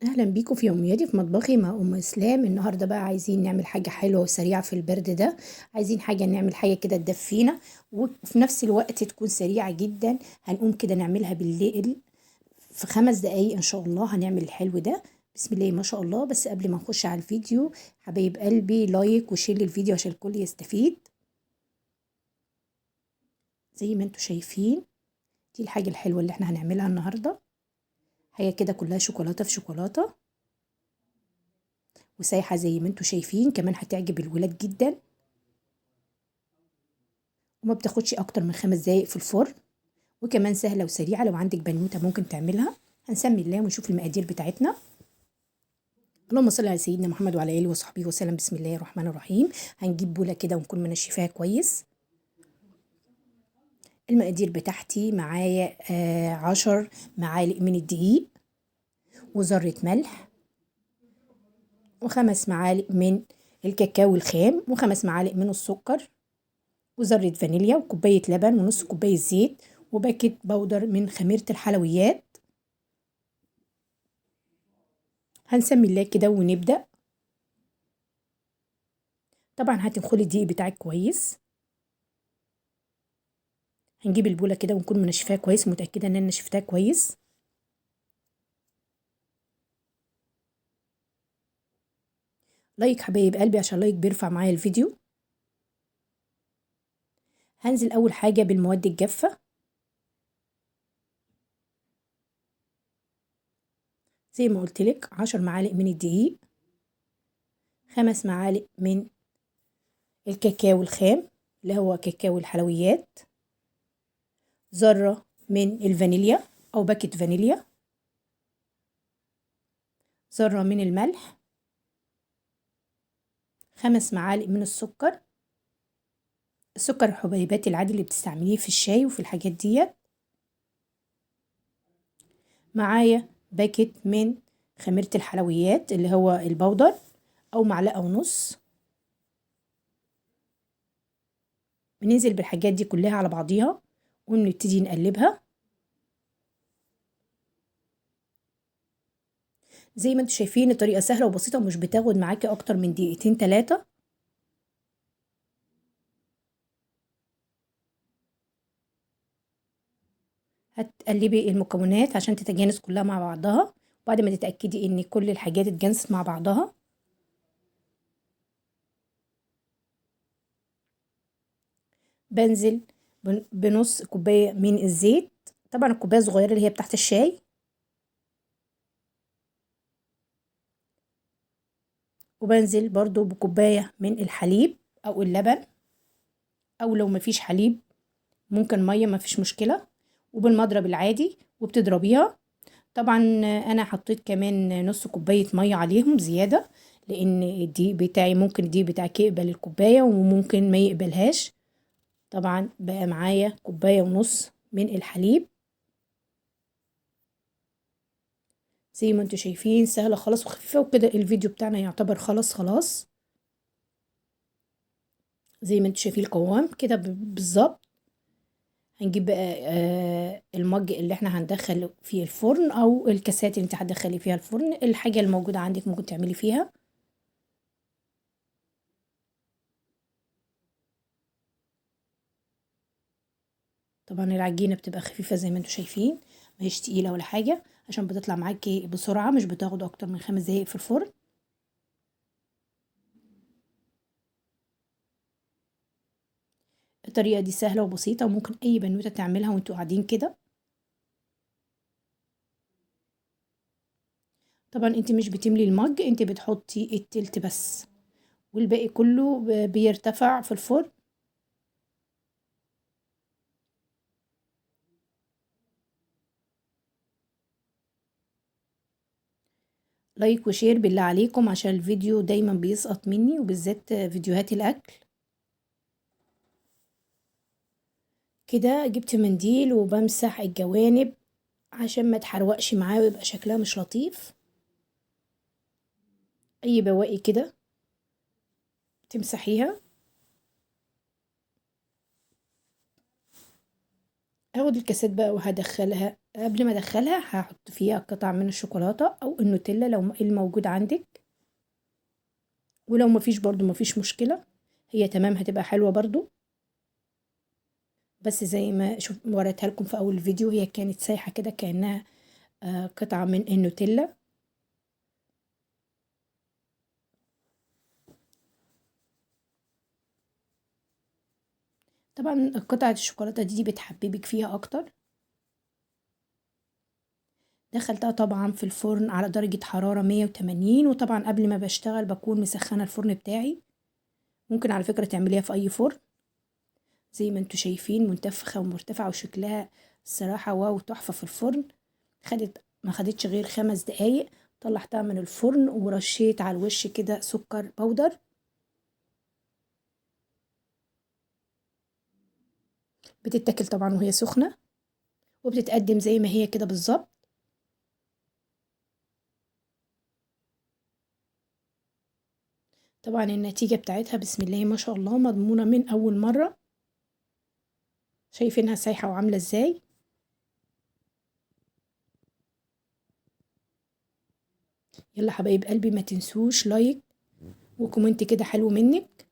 اهلا بيكم في يومياتي في مطبخي مع ام اسلام. النهارده بقى عايزين نعمل حاجه حلوه وسريعه في البرد ده. عايزين حاجه نعمل حاجه كده تدفينا وفي نفس الوقت تكون سريعه جدا. هنقوم كده نعملها بالليل في 5 دقايق ان شاء الله. هنعمل الحلو ده بسم الله ما شاء الله. بس قبل ما نخش على الفيديو، حبايب قلبي، لايك وشير الفيديو عشان الكل يستفيد. زي ما انتم شايفين، دي الحاجه الحلوه اللي احنا هنعملها النهارده. حاجه كده كلها شوكولاته في شوكولاته وسايحه زي ما انتم شايفين. كمان هتعجب الولاد جدا وما بتاخدش اكتر من 5 دقايق في الفرن. وكمان سهله وسريعه، لو عندك بنوته ممكن تعملها. هنسمي الله ونشوف المقادير بتاعتنا. اللهم صل على سيدنا محمد وعلى اله وصحبه وسلم. بسم الله الرحمن الرحيم. هنجيب بوله كده ونكون منشفاها كويس. المقادير بتاعتي معايا 10 معالق من الدقيق، وذره ملح، و5 معالق من الكاكاو الخام، و5 معالق من السكر، وذره فانيليا، وكوبايه لبن، ونص كوبايه زيت، وباكت بودر من خميره الحلويات. هنسمي الله كده ونبدأ. طبعا هتنخلي الدقيق بتاعك كويس. هنجيب البولة كده ونكون منشفاها كويس، متأكدة ان انا نشفتها كويس. لايك حبايب قلبي عشان لايك بيرفع معايا الفيديو. هنزل اول حاجة بالمواد الجافة زي ما قلت لك. 10 معالق من الدقيق، 5 معالق من الكاكاو الخام اللي هو كاكاو الحلويات، ذرة من الفانيليا او باكت فانيليا، ذرة من الملح، 5 معالق من السكر. السكر الحبيبات العادي اللي بتستعمليه في الشاي وفي الحاجات ديت. معايا باكت من خميرة الحلويات اللي هو البودر او معلقة ونص. بننزل بالحاجات دي كلها على بعضيها ونبتدي نقلبها. زي ما انتم شايفين الطريقة سهلة وبسيطة ومش بتاخد معاكي اكتر من دقيقتين 3. هتقلبي المكونات عشان تتجانس كلها مع بعضها. بعد ما تتأكدي ان كل الحاجات اتجانست مع بعضها، بنزل بنص كوباية من الزيت. طبعا الكوباية الصغيرة اللي هي بتاعت الشاي. وبنزل برضو بكوباية من الحليب او اللبن، او لو مفيش حليب ممكن ميه، مفيش مشكله. وبالمضرب العادي وبتضربيها. طبعا انا حطيت كمان نص كوبايه ميه عليهم زياده، لان الدقيق بتاعي ممكن الدقيق بتاعك يقبل الكوبايه وممكن ما يقبلهاش. طبعا بقى معايا كوبايه ونص من الحليب. زي ما انتم شايفين سهله خلاص وخفيفه وكده. الفيديو بتاعنا يعتبر خلاص. زي ما انتم شايفين القوام كده بالظبط. هنجيب بقى المج اللي احنا هندخل فيه الفرن او الكاسات اللي انت هتدخلي فيها الفرن. الحاجة الموجودة عندك ممكن تعملي فيها. طبعا العجينة بتبقى خفيفة زي ما انتم شايفين، مش تقيلة ولا حاجة، عشان بتطلع معاكي بسرعة، مش بتاخد اكتر من 5 دقايق في الفرن. الطريقة دي سهلة وبسيطة وممكن اي بنوتة تعملها وانتوا قاعدين كده. طبعا انت مش بتملي المج، انت بتحطي التلت بس، والباقي كله بيرتفع في الفرن. لايك وشير بالله عليكم عشان الفيديو دايما بيسقط مني، وبالذات فيديوهات الاكل. كده جبت منديل وبمسح الجوانب عشان ما تحرقش معايا ويبقى شكلها مش لطيف. اي بواقي كده تمسحيها. هاخد الكاسات بقى وهدخلها. قبل ما ادخلها هحط فيها قطع من الشوكولاتة او النوتيلا لو الموجود عندك، ولو مفيش برضو مفيش مشكلة، هي تمام هتبقى حلوة برضو. بس زي ما وريتها لكم في اول الفيديو، هي كانت سايحة كده كأنها قطعة من النوتيلا. طبعا قطعة الشوكولاتة دي بتحببك فيها اكتر. دخلتها طبعا في الفرن على درجة حرارة 180، وطبعا قبل ما بشتغل بكون مسخنة الفرن بتاعي. ممكن على فكرة تعمليها في اي فرن زي ما انتوا شايفين، منتفخة ومرتفعة وشكلها الصراحة واو تحفة في الفرن. ما خدتش غير 5 دقايق. طلعتها من الفرن ورشيت على الوش كده سكر بودر. بتتاكل طبعا وهي سخنة، وبتتقدم زي ما هي كده بالظبط. طبعا النتيجة بتاعتها بسم الله ما شاء الله مضمونة من أول مرة. شايفينها سايحة وعاملة ازاي. يلا حبايب قلبي، ما تنسوش لايك وكومنت كده حلو منك.